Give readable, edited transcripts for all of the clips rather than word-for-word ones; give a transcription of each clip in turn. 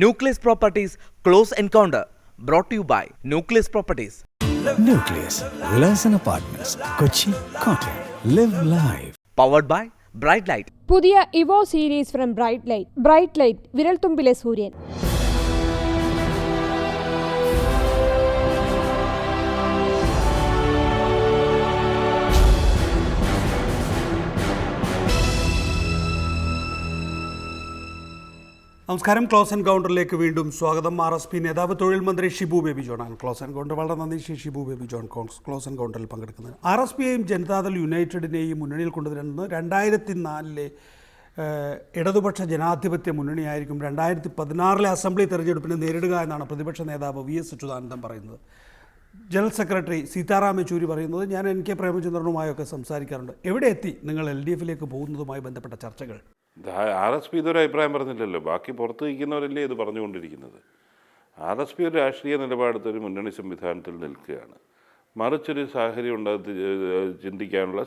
Nucleus Properties Close Encounter, brought to you by Nucleus Properties. Nucleus Villas and Apartments, Kochi, Kottayam. Live life. Powered by Bright Light. പുതിയ Evo series from Bright Light വിരൽത്തുമ്പിലെ സൂര്യൻ. നമസ്കാരം. Close എൻകൗണ്ടറിലേക്ക് വീണ്ടും സ്വാഗതം. RSP നേതാവ് തൊഴിൽ മന്ത്രി Shibu baby ജോണാണ് close encounter. വളരെ നന്ദി ഷിബു ബേബി ജോൺ ക്ലോസ് എൻകൗണ്ടറിൽ പങ്കെടുക്കുന്നത്. RSPയെയും ജനതാദൾ യുണൈറ്റഡിനെയും മുന്നണിയിൽ കൊണ്ടുവരുന്നത് 2004 ഇടതുപക്ഷ ജനാധിപത്യ മുന്നണിയായിരിക്കും 2016 അസംബ്ലി തെരഞ്ഞെടുപ്പിനെ നേരിടുക എന്നാണ് പ്രതിപക്ഷ നേതാവ് VS അച്യുതാനന്ദൻ പറയുന്നത്. ജനറൽ സെക്രട്ടറി സീതാറാം യെച്ചൂരി പറയുന്നത് ഞാൻ NK പ്രേമചന്ദ്രനുമായൊക്കെ സംസാരിക്കാറുണ്ട്. എവിടെ എത്തി നിങ്ങൾ LDFിലേക്ക് പോകുന്നതുമായി ബന്ധപ്പെട്ട ചർച്ചകൾ? RSP ഇതൊരു അഭിപ്രായം പറഞ്ഞില്ലല്ലോ. ബാക്കി പുറത്ത് നിൽക്കുന്നവരല്ലേ ഇത് പറഞ്ഞുകൊണ്ടിരിക്കുന്നത്. RSP ഒരു രാഷ്ട്രീയ നിലപാടെടുത്തൊരു മുന്നണി സംവിധാനത്തിൽ നിൽക്കുകയാണ്. മറിച്ചൊരു സാഹചര്യം ചിന്തിക്കാനുള്ള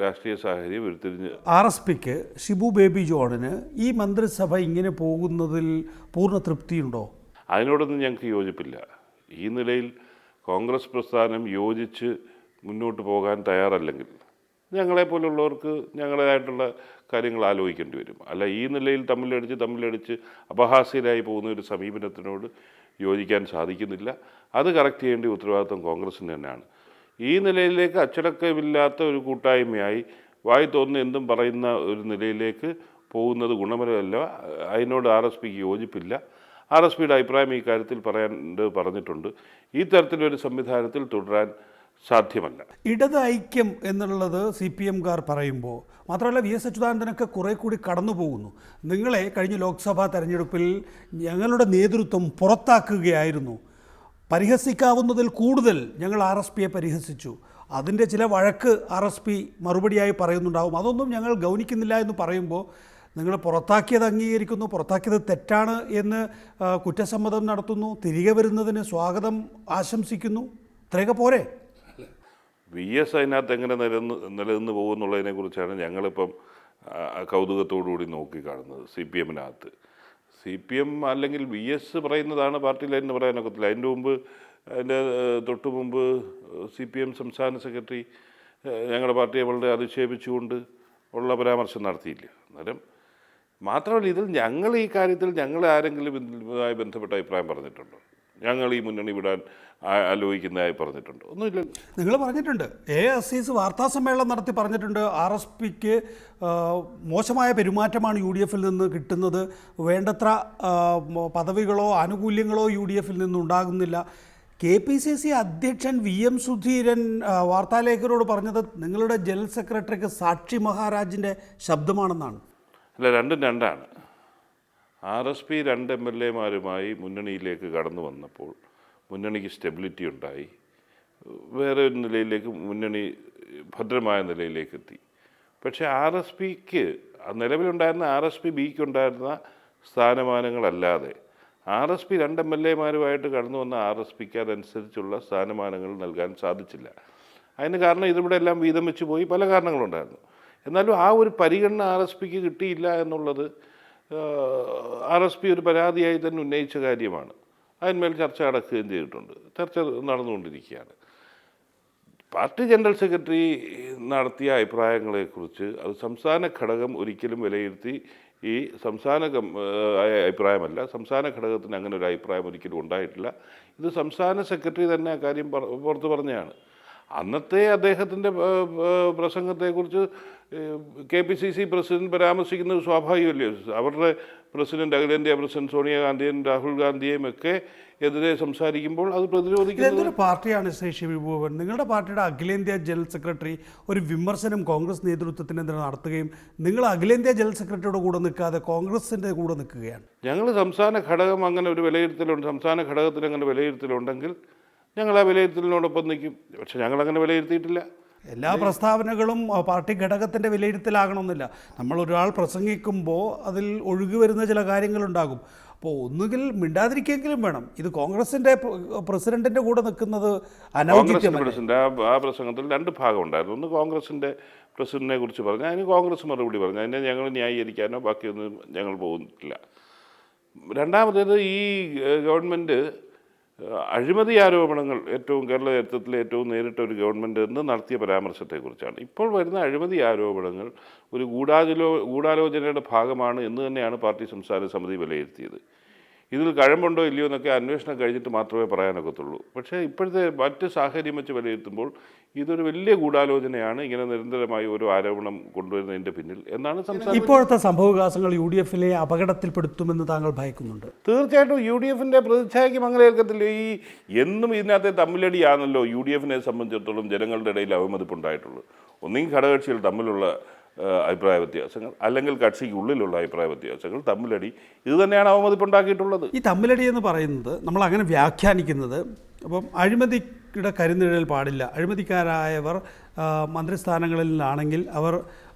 രാഷ്ട്രീയ സാഹചര്യം ഉരുത്തിരിഞ്ഞ് RSPക്ക് ഷിബു ബേബി ജോണിന് ഈ മന്ത്രിസഭ ഇങ്ങനെ പോകുന്നതിൽ പൂർണ്ണ തൃപ്തിയുണ്ടോ? അതിനോടൊന്നും ഞങ്ങൾക്ക് യോജിപ്പില്ല. ഈ നിലയിൽ കോൺഗ്രസ് പ്രസ്ഥാനം യോജിച്ച് മുന്നോട്ട് പോകാൻ തയ്യാറല്ലെങ്കിൽ ഞങ്ങളെപ്പോലുള്ളവർക്ക് ഞങ്ങളുടേതായിട്ടുള്ള കാര്യങ്ങൾ ആലോചിക്കേണ്ടി വരും. അല്ല ഈ നിലയിൽ തമ്മിലടിച്ച് അപഹാസ്യരായി പോകുന്ന ഒരു സമീപനത്തിനോട് യോജിക്കാൻ സാധിക്കുന്നില്ല. അത് കറക്റ്റ് ചെയ്യേണ്ട ഉത്തരവാദിത്വം കോൺഗ്രസിന് തന്നെയാണ്. ഈ നിലയിലേക്ക് അച്ചടക്കമില്ലാത്ത ഒരു കൂട്ടായ്മയായി വായി തോന്നുന്ന എന്തും പറയുന്ന ഒരു നിലയിലേക്ക് പോകുന്നത് ഗുണപരമല്ല. അതിനോട് RSPക്ക് യോജിപ്പില്ല. RSPയുടെ അഭിപ്രായം ഈ കാര്യത്തിൽ പറഞ്ഞിട്ടുണ്ട്. ഈ തരത്തിലൊരു സംവിധാനത്തിൽ തുടരാൻ സാധ്യമല്ല. ഇടത് ഐക്യം എന്നുള്ളത് CPMകാർ പറയുമ്പോൾ മാത്രമല്ല VS അച്യുതാനന്ദനൊക്കെ കുറെ കൂടി കടന്നു പോകുന്നു. നിങ്ങളെ കഴിഞ്ഞ ലോക്സഭാ തെരഞ്ഞെടുപ്പിൽ ഞങ്ങളുടെ നേതൃത്വം പുറത്താക്കുകയായിരുന്നു. പരിഹസിക്കാവുന്നതിൽ കൂടുതൽ ഞങ്ങൾ RSPയെ പരിഹസിച്ചു. അതിൻ്റെ ചില വഴക്ക് RSP മറുപടിയായി പറയുന്നുണ്ടാവും. അതൊന്നും ഞങ്ങൾ ഗൗനിക്കുന്നില്ല എന്ന് പറയുമ്പോൾ നിങ്ങൾ പുറത്താക്കിയത് അംഗീകരിക്കുന്നു, പുറത്താക്കിയത് തെറ്റാണ് എന്ന് കുറ്റസമ്മതം നടത്തുന്നു, തിരികെ വരുന്നതിന് സ്വാഗതം ആശംസിക്കുന്നു. ഇത്രയൊക്കെ പോരെ? VS അതിനകത്ത് എങ്ങനെ നിലനിന്ന് പോകുന്നുള്ളതിനെക്കുറിച്ചാണ് ഞങ്ങളിപ്പം കൗതുകത്തോടുകൂടി നോക്കിക്കാണുന്നത്. CPMനകത്ത് CPM അല്ലെങ്കിൽ VS പറയുന്നതാണ് പാർട്ടി ലൈൻ എന്ന് പറയാനൊക്കത്തില്ല. അതിൻ്റെ തൊട്ടു മുമ്പ് CPM സംസ്ഥാന സെക്രട്ടറി ഞങ്ങളുടെ പാർട്ടിയെ വളരെ അധിക്ഷേപിച്ചുകൊണ്ട് ഉള്ള പരാമർശം നടത്തിയില്ല. അന്നേരം മാത്രമല്ല ഞങ്ങൾ ഈ കാര്യത്തിൽ ആരെങ്കിലും ഇതുമായി ബന്ധപ്പെട്ട അഭിപ്രായം പറഞ്ഞിട്ടുണ്ടോ? ഞങ്ങൾ ഈ മുന്നണി വിടാൻ ആലോചിക്കുന്നതായി പറഞ്ഞിട്ടുണ്ട്? ഒന്നുമില്ല. നിങ്ങൾ പറഞ്ഞിട്ടുണ്ട്. AICC വാർത്താ സമ്മേളനം നടത്തി പറഞ്ഞിട്ടുണ്ട് RSPക്ക് മോശമായ പെരുമാറ്റമാണ് UDFിൽ നിന്ന് കിട്ടുന്നത്, വേണ്ടത്ര പദവികളോ ആനുകൂല്യങ്ങളോ UDFിൽ നിന്നുണ്ടാകുന്നില്ല. KPCC അധ്യക്ഷൻ VM സുധീരൻ വാർത്താലേഖകരോട് പറഞ്ഞത് നിങ്ങളുടെ ജനറൽ സെക്രട്ടറിക്ക് സാക്ഷി മഹാരാജിൻ്റെ ശബ്ദമാണെന്നാണ്. അല്ല, രണ്ടാണ്. RSP 2 MLAമാരുമായി മുന്നണിയിലേക്ക് കടന്നു വന്നപ്പോൾ മുന്നണിക്ക് സ്റ്റെബിലിറ്റി ഉണ്ടായി. വേറെ ഒരു നിലയിലേക്ക് മുന്നണി ഭദ്രമായ നിലയിലേക്ക് എത്തി. പക്ഷേ RSPക്ക് നിലവിലുണ്ടായിരുന്ന RSP-Bക്ക് ഉണ്ടായിരുന്ന സ്ഥാനമാനങ്ങളല്ലാതെ RSP 2 MLAമാരുമായിട്ട് കടന്നു വന്ന RSPക്ക് അതനുസരിച്ചുള്ള സ്ഥാനമാനങ്ങൾ നൽകാൻ സാധിച്ചില്ല. അതിന് കാരണം ഇതിവിടെ എല്ലാം വീതം വെച്ച് പോയി, പല കാരണങ്ങളുണ്ടായിരുന്നു. എന്നാലും ആ ഒരു പരിഗണന RSPക്ക് കിട്ടിയില്ല എന്നുള്ളത് RSP ഒരു പരാതിയായി തന്നെ ഉന്നയിച്ച കാര്യമാണ്. അതിന്മേൽ ചർച്ച നടക്കുകയും ചെയ്തിട്ടുണ്ട്. ചർച്ച നടന്നുകൊണ്ടിരിക്കുകയാണ്. പാർട്ടി ജനറൽ സെക്രട്ടറി നടത്തിയ അഭിപ്രായങ്ങളെക്കുറിച്ച് അത് സംസ്ഥാന ഘടകം ഒരിക്കലും വിലയിരുത്തി ഈ അഭിപ്രായമല്ല. സംസ്ഥാന ഘടകത്തിന് അങ്ങനെ ഒരു അഭിപ്രായം ഒരിക്കലും ഉണ്ടായിട്ടില്ല. ഇത് സംസ്ഥാന സെക്രട്ടറി തന്നെ ആ കാര്യം പുറത്ത് പറഞ്ഞതാണ്. അന്നത്തെ അദ്ദേഹത്തിൻ്റെ പ്രസംഗത്തെക്കുറിച്ച് KPCC പ്രസിഡന്റ് പരാമർശിക്കുന്നത് സ്വാഭാവികമല്ലേ? അവരുടെ പ്രസിഡന്റ്, അഖിലേന്ത്യാ പ്രസിഡന്റ് സോണിയാഗാന്ധിയും രാഹുൽ ഗാന്ധിയെയും ഒക്കെ എതിരെ സംസാരിക്കുമ്പോൾ അത് പ്രതിരോധിക്കുന്നത് പാർട്ടിയാണ്. ഷിബു, നിങ്ങളുടെ പാർട്ടിയുടെ അഖിലേന്ത്യാ ജനറൽ സെക്രട്ടറി ഒരു വിമർശനം കോൺഗ്രസ് നേതൃത്വത്തിനെതിരെ നടത്തുകയും നിങ്ങൾ അഖിലേന്ത്യാ ജനറൽ സെക്രട്ടറിയുടെ കൂടെ നിൽക്കാതെ കോൺഗ്രസിൻ്റെ കൂടെ നിൽക്കുകയാണ്. ഞങ്ങൾ സംസ്ഥാന ഘടകം അങ്ങനെ ഒരു വിലയിരുത്തലുണ്ട്. സംസ്ഥാന ഘടകത്തിൽ അങ്ങനെ വിലയിരുത്തലുണ്ടെങ്കിൽ ഞങ്ങൾ ആ വിലയിരുത്തലിനോടൊപ്പം നിൽക്കും. പക്ഷെ ഞങ്ങളങ്ങനെ വിലയിരുത്തിയിട്ടില്ല. എല്ലാ പ്രസ്താവനകളും പാർട്ടി ഘടകത്തിൻ്റെ വിലയിരുത്തലാകണമെന്നില്ല. നമ്മൾ ഒരാൾ പ്രസംഗിക്കുമ്പോൾ അതിൽ ഒഴുകി വരുന്ന ചില കാര്യങ്ങളുണ്ടാകും. അപ്പോൾ ഒന്നുകിൽ മിണ്ടാതിരിക്കെങ്കിലും വേണം. ഇത് കോൺഗ്രസിൻ്റെ പ്രസിഡന്റിൻ്റെ കൂടെ നിൽക്കുന്നത് അനൗചിത്യമല്ല. പ്രസിഡന്റ് ആ പ്രസംഗത്തിൽ രണ്ട് ഭാഗം ഉണ്ടായിരുന്നു. ഒന്ന് കോൺഗ്രസിൻ്റെ പ്രസിഡന്റിനെ കുറിച്ച് പറഞ്ഞു, അതിന് കോൺഗ്രസ് മറുപടി പറഞ്ഞു. അതിനെ ഞങ്ങൾ ന്യായീകരിക്കാനോ ബാക്കിയൊന്നും ഞങ്ങൾ പോകുന്നില്ല. രണ്ടാമത്തേത്, ഈ ഗവൺമെൻറ് അഴിമതി ആരോപണങ്ങൾ ഏറ്റവും കേരള ചരിത്രത്തിലെ ഏറ്റവും നേരിട്ട ഒരു ഗവൺമെൻറ് എന്ന് നടത്തിയ പരാമർശത്തെക്കുറിച്ചാണ്. ഇപ്പോൾ വരുന്ന അഴിമതി ആരോപണങ്ങൾ ഒരു ഗൂഢാലോചനയുടെ ഭാഗമാണ് എന്ന് തന്നെയാണ് പാർട്ടി സംസ്ഥാന സമിതി വിലയിരുത്തിയത്. ഇതിൽ കഴമ്പുണ്ടോ ഇല്ലയോ എന്നൊക്കെ അന്വേഷണം കഴിഞ്ഞിട്ട് മാത്രമേ പറയാനൊക്കത്തുള്ളൂ. പക്ഷേ ഇപ്പോഴത്തെ മറ്റ് സാഹചര്യം വെച്ച് വിലയിരുത്തുമ്പോൾ ഇതൊരു വലിയ ഗൂഢാലോചനയാണ്, ഇങ്ങനെ നിരന്തരമായി ഒരു ആരോപണം കൊണ്ടുവരുന്നതിൻ്റെ പിന്നിൽ എന്നാണ് സംസ്ഥാനം. ഇപ്പോഴത്തെ സംഭവവികാസങ്ങൾ UDF-ലെ അപകടത്തിൽപ്പെടുത്തുമെന്ന് താങ്കൾ ഭയക്കുന്നുണ്ട്? തീർച്ചയായിട്ടും UDF-ന്റെ പ്രതിച്ഛായയ്ക്ക് മങ്ങലേൽക്കത്തില്ല. ഈ എന്നും ഇതിനകത്തെ തമ്മിലടിയാണല്ലോ UDF-നെ സംബന്ധിച്ചിടത്തോളം ജനങ്ങളുടെ ഇടയിൽ അവമതിപ്പുണ്ടായിട്ടുള്ളൂ. ഒന്നെങ്കിൽ ഘടകകക്ഷികൾ തമ്മിലുള്ള അഭിപ്രായ വ്യത്യാസങ്ങൾ, അല്ലെങ്കിൽ കക്ഷിക്കുള്ളിലുള്ള അഭിപ്രായ വ്യത്യാസങ്ങൾ, തമ്മിലടി, ഇത് തന്നെയാണ് അവമതിപ്പുണ്ടാക്കിയിട്ടുള്ളത്. ഈ തമ്മിലടി എന്ന് പറയുന്നത് നമ്മൾ അങ്ങനെ വ്യാഖ്യാനിക്കുന്നത്, അപ്പം അഴിമതിയുടെ കരുനിഴൽ പാടില്ല, അഴിമതിക്കാരായവർ മന്ത്രിസ്ഥാനങ്ങളിലാണെങ്കിൽ അവർ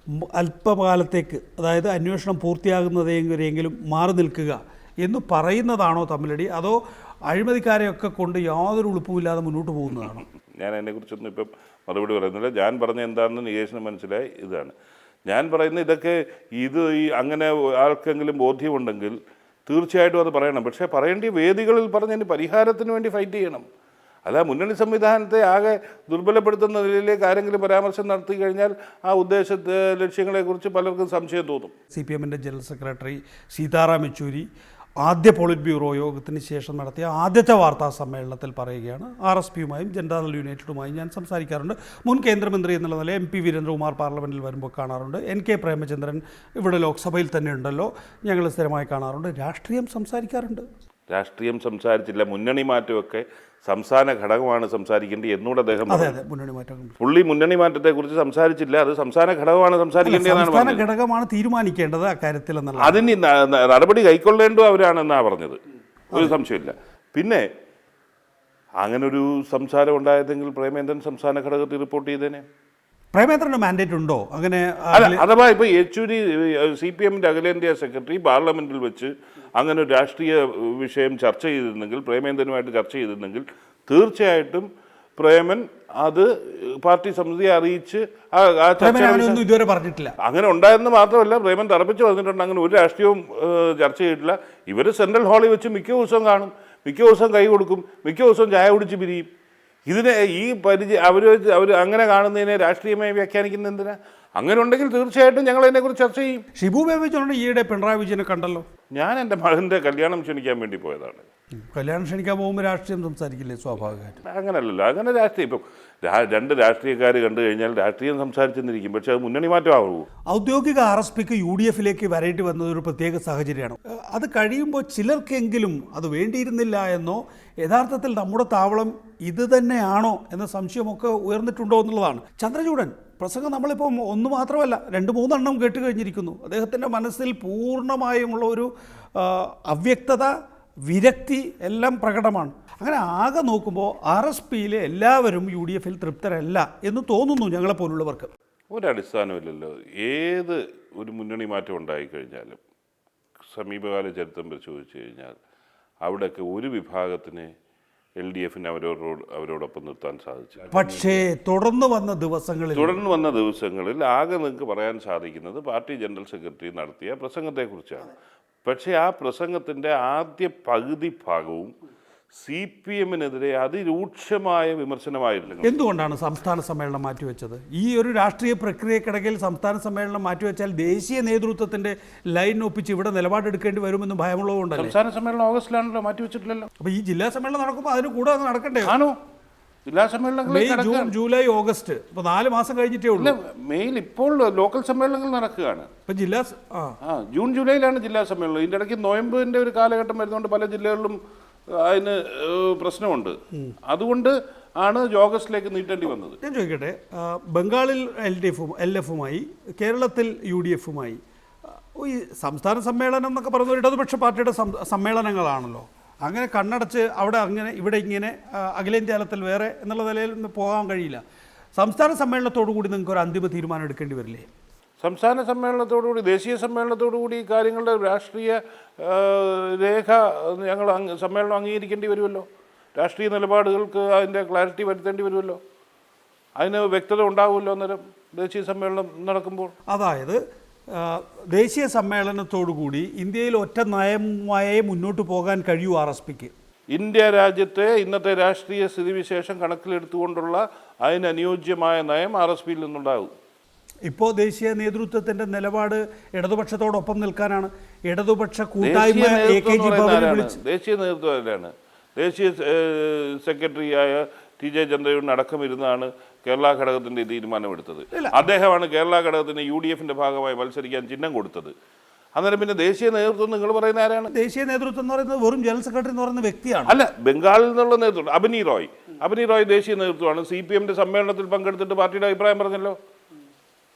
അല്പകാലത്തേക്ക്, അതായത് അന്വേഷണം പൂർത്തിയാകുന്നതെങ്കിലും മാറി നിൽക്കുക എന്ന് പറയുന്നതാണോ തമ്മിലടി, അതോ അഴിമതിക്കാരെയൊക്കെ കൊണ്ട് യാതൊരു ഉളുപ്പുമില്ലാതെ മുന്നോട്ട് പോകുന്നതാണോ? ഞാൻ അതിനെക്കുറിച്ചൊന്നും ഇപ്പം മറുപടി പറയുന്നില്ല. ഞാൻ പറഞ്ഞ എന്താണെന്ന് നികേഷിന് മനസ്സിലായി. ഇതാണ് ഞാൻ പറയുന്നത്. ഇതൊക്കെ ഈ അങ്ങനെ ആർക്കെങ്കിലും ബോധ്യമുണ്ടെങ്കിൽ തീർച്ചയായിട്ടും അത് പറയണം. പക്ഷേ പറയേണ്ട വേദികളിൽ പറഞ്ഞതിന് പരിഹാരത്തിന് വേണ്ടി ഫൈറ്റ് ചെയ്യണം. അല്ല മുന്നണി സംവിധാനത്തെ ആകെ ദുർബലപ്പെടുത്തുന്ന നിലയിലേക്ക് ആരെങ്കിലും പരാമർശം നടത്തി കഴിഞ്ഞാൽ ആ ലക്ഷ്യങ്ങളെക്കുറിച്ച് പലർക്കും സംശയം തോന്നും. CPM-ൻ്റെ ജനറൽ സെക്രട്ടറി സീതാറാം യെച്ചൂരി ആദ്യ പോളിറ്റ് ബ്യൂറോ യോഗത്തിന് ശേഷം നടത്തിയ ആദ്യത്തെ വാർത്താ സമ്മേളനത്തിൽ പറയുകയാണ്, RSPയുമായും ജനതാദൾ യുണൈറ്റഡുമായും ഞാൻ സംസാരിക്കാറുണ്ട്. മുൻ കേന്ദ്രമന്ത്രി എന്നുള്ള നിലയിൽ MP വീരേന്ദ്രകുമാർ പാർലമെൻറ്റിൽ വരുമ്പോൾ കാണാറുണ്ട്. NK പ്രേമചന്ദ്രൻ ഇവിടെ ലോക്സഭയിൽ തന്നെ ഉണ്ടല്ലോ, ഞങ്ങൾ സ്ഥിരമായി കാണാറുണ്ട്. രാഷ്ട്രീയം സംസാരിക്കാറുണ്ട്. രാഷ്ട്രീയം സംസാരിച്ചില്ല. മുന്നണി മാറ്റമൊക്കെ സംസ്ഥാന ഘടകമാണ് സംസാരിക്കേണ്ടത് എന്നൂടെ അദ്ദേഹം പുള്ളി മുന്നണി മാറ്റത്തെക്കുറിച്ച് സംസാരിച്ചില്ല. അത് സംസ്ഥാന ഘടകമാണ് സംസാരിക്കേണ്ടതാണ്, ഘടകമാണ് തീരുമാനിക്കേണ്ടത് അക്കാര്യത്തിൽ എന്നുള്ള. അതിന് നടപടി കൈക്കൊള്ളേണ്ടത് അവരാണെന്നാണ് പറഞ്ഞത്, ഒരു സംശയമില്ല. പിന്നെ അങ്ങനൊരു സംസാരം ഉണ്ടായതെങ്കിൽ പ്രേമേന്ദ്രൻ സംസ്ഥാന ഘടകത്തിൽ റിപ്പോർട്ട് ചെയ്തേനെ. പ്രേമേന്ദ്രന് മാൻഡേറ്റ് ഉണ്ടോ അങ്ങനെ? അഥവാ ഇപ്പോൾ യെച്ചൂരി CPM-ൻ്റെ അഖിലേന്ത്യാ സെക്രട്ടറി പാർലമെൻറ്റിൽ വെച്ച് അങ്ങനെ ഒരു രാഷ്ട്രീയ വിഷയം ചർച്ച ചെയ്തിരുന്നെങ്കിൽ, പ്രേമേന്ദ്രനുമായിട്ട് ചർച്ച ചെയ്തിരുന്നെങ്കിൽ, തീർച്ചയായിട്ടും പ്രേമൻ അത് പാർട്ടി സമിതിയെ അറിയിച്ച് ഇതുവരെ പറഞ്ഞിട്ടില്ല. അങ്ങനെ ഉണ്ടായെന്ന് മാത്രമല്ല, പ്രേമൻ തറപ്പിച്ച് പറഞ്ഞിട്ടുണ്ട് അങ്ങനെ ഒരു രാഷ്ട്രീയവും ചർച്ച ചെയ്തിട്ടില്ല. ഇവർ സെൻട്രൽ ഹാളിൽ വെച്ച് മിക്ക ദിവസവും കാണും, മിക്ക ദിവസവും കൈ കൊടുക്കും, മിക്ക ദിവസവും ചായ കുടിച്ച് പിരിയും. ഇതിനെ ഈ അവർ അങ്ങനെ കാണുന്നതിനെ രാഷ്ട്രീയമായി വ്യാഖ്യാനിക്കുന്ന എന്തിനാ? അങ്ങനെ ഉണ്ടെങ്കിൽ തീർച്ചയായിട്ടും ഞങ്ങൾ അതിനെക്കുറിച്ച് ചർച്ച ചെയ്യും. ഷിബു ബേബി ജോൺ ഈയിടെ പിണറായി വിജയനെ കണ്ടല്ലോ. ഞാൻ എൻ്റെ മകൻ്റെ കല്യാണം ക്ഷണിക്കാൻ വേണ്ടി പോയതാണ്. കല്യാണം ക്ഷണിക്കാൻ പോകുമ്പോൾ രാഷ്ട്രീയം സംസാരിക്കില്ലേ? സ്വാഭാവികമായിട്ട് അങ്ങനല്ലല്ലോ. അങ്ങനെ രാഷ്ട്രീയം ഇപ്പം രണ്ട് രാഷ്ട്രീയക്കാർ കണ്ടു കഴിഞ്ഞാൽ രാഷ്ട്രീയം സംസാരിച്ചെന്നിരിക്കും, പക്ഷെ അത് മുന്നണി മാറ്റമാവൂ. ഔദ്യോഗിക RSPക്ക് UDF-ലേക്ക് വരേണ്ടി വന്നത് ഒരു പ്രത്യേക സാഹചര്യമാണ്. അത് കഴിയുമ്പോൾ ചിലർക്കെങ്കിലും അത് വേണ്ടിയിരുന്നില്ല എന്നോ യഥാർത്ഥത്തിൽ നമ്മുടെ താവളം ഇത് തന്നെയാണോ എന്ന സംശയമൊക്കെ ഉയർന്നിട്ടുണ്ടോ എന്നുള്ളതാണ്. ചന്ദ്രചൂഡൻ പ്രസംഗം നമ്മളിപ്പം ഒന്ന് മാത്രമല്ല 2-3 എണ്ണം കേട്ട് കഴിഞ്ഞിരിക്കുന്നു. അദ്ദേഹത്തിൻ്റെ മനസ്സിൽ പൂർണ്ണമായുമുള്ള ഒരു അവ്യക്തത, വിരക്തി എല്ലാം പ്രകടമാണ്. അങ്ങനെ ആകെ നോക്കുമ്പോൾ RSPയിലെ എല്ലാവരും UDF-ൽ തൃപ്തരല്ല എന്ന് തോന്നുന്നു ഞങ്ങളെപ്പോലുള്ളവർക്ക്. ഒരടിസ്ഥാനമില്ലല്ലോ. ഏത് ഒരു മുന്നണി മാറ്റം ഉണ്ടായിക്കഴിഞ്ഞാലും സമീപകാല ചരിത്രം പരിശോധിച്ച് കഴിഞ്ഞാൽ അവിടെയൊക്കെ ഒരു വിഭാഗത്തിന് LDF-ന് അവരോടൊപ്പം നിർത്താൻ സാധിച്ചു. പക്ഷേ തുടർന്ന് വന്ന ദിവസങ്ങളിൽ ആകെ നിങ്ങൾക്ക് പറയാൻ സാധിക്കുന്നത് പാർട്ടി ജനറൽ സെക്രട്ടറി നടത്തിയ പ്രസംഗത്തെക്കുറിച്ചാണ്. പക്ഷേ ആ പ്രസംഗത്തിൻ്റെ ആദ്യ പകുതി ഭാഗവും CPM-നെതിരെ അതിരൂക്ഷമായ വിമർശനമായിരുന്നു. എന്തുകൊണ്ടാണ് സംസ്ഥാന സമ്മേളനം മാറ്റിവെച്ചത്? ഈ ഒരു രാഷ്ട്രീയ പ്രക്രിയക്കിടയിൽ സംസ്ഥാന സമ്മേളനം മാറ്റിവെച്ചാൽ ദേശീയ നേതൃത്വത്തിന്റെ ലൈൻ ഒപ്പിച്ച് ഇവിടെ നിലപാടെടുക്കേണ്ടി വരുമെന്ന് ഭയമുള്ളതുകൊണ്ടല്ലേ? സംസ്ഥാന സമ്മേളനം ഓഗസ്റ്റിലാണല്ലോ, മാറ്റിവെച്ചിട്ടില്ലല്ലോ. അപ്പോൾ ഈ ജില്ലാ സമ്മേളനം നടക്കുമ്പോൾ അതിന് കൂടെ നടക്കണ്ടേ? ആണോ? ജില്ലാ സമ്മേളനങ്ങൾ മെയ്, ജൂൺ, ജൂലൈ, ഓഗസ്റ്റ്, ഇപ്പോൾ 4 മാസം കഴിഞ്ഞിട്ടേ ഉള്ളൂ. മെയിൽ ഇപ്പോൾ ലോക്കൽ സമ്മേളനങ്ങൾ നടക്കുകയാണ്. ഇപ്പം ജില്ലാ ജൂൺ ജൂലൈയിലാണ് ജില്ലാ സമ്മേളനം. ഇതിൻ്റെ ഇടയ്ക്ക് നോയമ്പിൻ്റെ ഒരു കാലഘട്ടം വരുന്നതുകൊണ്ട് പല ജില്ലകളിലും അതിന് പ്രശ്നമുണ്ട്. അതുകൊണ്ട് ആണ് ഓഗസ്റ്റിലേക്ക് നീട്ടേണ്ടി വന്നത്. ഞാൻ ചോദിക്കട്ടെ, ബംഗാളിൽ LF-ഉമായി കേരളത്തിൽ UDF-ഉമായി ഈ സംസ്ഥാന സമ്മേളനം എന്നൊക്കെ പറയുന്ന ഒരു ഇടതുപക്ഷ പാർട്ടിയുടെ സമ്മേളനങ്ങളാണല്ലോ. അങ്ങനെ കണ്ണടച്ച് അവിടെ അങ്ങനെ ഇവിടെ ഇങ്ങനെ അഖിലേന്ത്യാ തലത്തിൽ വേറെ എന്നുള്ള നിലയിൽ പോകാൻ കഴിയില്ല. സംസ്ഥാന സമ്മേളനത്തോടു കൂടി നിങ്ങൾക്ക് ഒരു അന്തിമ തീരുമാനം എടുക്കേണ്ടി വരില്ലേ? സംസ്ഥാന സമ്മേളനത്തോടുകൂടി, ദേശീയ സമ്മേളനത്തോടുകൂടി ഈ കാര്യങ്ങളുടെ രാഷ്ട്രീയ രേഖ ഞങ്ങൾ സമ്മേളനം അംഗീകരിക്കേണ്ടി വരുമല്ലോ. രാഷ്ട്രീയ നിലപാടുകൾക്ക് അതിൻ്റെ ക്ലാരിറ്റി വരുത്തേണ്ടി വരുമല്ലോ. അതിന് വ്യക്തത ഉണ്ടാവുമല്ലോ അന്നേരം ദേശീയ സമ്മേളനം നടക്കുമ്പോൾ. അതായത് ദേശീയ സമ്മേളനത്തോടുകൂടി ഇന്ത്യയിൽ ഒറ്റ നയമായേ മുന്നോട്ട് പോകാൻ കഴിയൂ RSPക്ക്. ഇന്ത്യ രാജ്യത്തെ ഇന്നത്തെ രാഷ്ട്രീയ സ്ഥിതിവിശേഷം കണക്കിലെടുത്തുകൊണ്ടുള്ള അതിനനുയോജ്യമായ നയം RSPയിൽ നിന്നുണ്ടാകും. ഇപ്പോൾ ദേശീയ നേതൃത്വത്തിന്റെ നിലപാട് ഇടതുപക്ഷത്തോടൊപ്പം നിൽക്കാനാണ്. ഇടതുപക്ഷ കൂട്ടായ്മ ദേശീയ നേതൃത്വമാണ്. ദേശീയ സെക്രട്ടറിയായ TJ ചന്ദ്രചൂഡൻ അടക്കം ഇരുന്നാണ് കേരള ഘടകത്തിന്റെ തീരുമാനമെടുത്തത്. അദ്ദേഹമാണ് കേരള ഘടകത്തിന് UDFന്റെ ഭാഗമായി മത്സരിക്കാൻ ചിഹ്നം കൊടുത്തത്. അന്നേരം പിന്നെ ദേശീയ നേതൃത്വം നിങ്ങൾ പറയുന്ന ആരാണ്? ദേശീയ നേതൃത്വം എന്ന് പറയുന്നത് വെറും ജനറൽ സെക്രട്ടറി എന്ന് പറയുന്ന വ്യക്തിയാണ്. അല്ല, ബംഗാളിൽ നിന്നുള്ള നേതൃത്വം അബനി റോയ് ദേശീയ നേതൃത്വമാണ്. CPMന്റെ സമ്മേളനത്തിൽ പങ്കെടുത്തിട്ട് പാർട്ടിയുടെ അഭിപ്രായം പറഞ്ഞല്ലോ.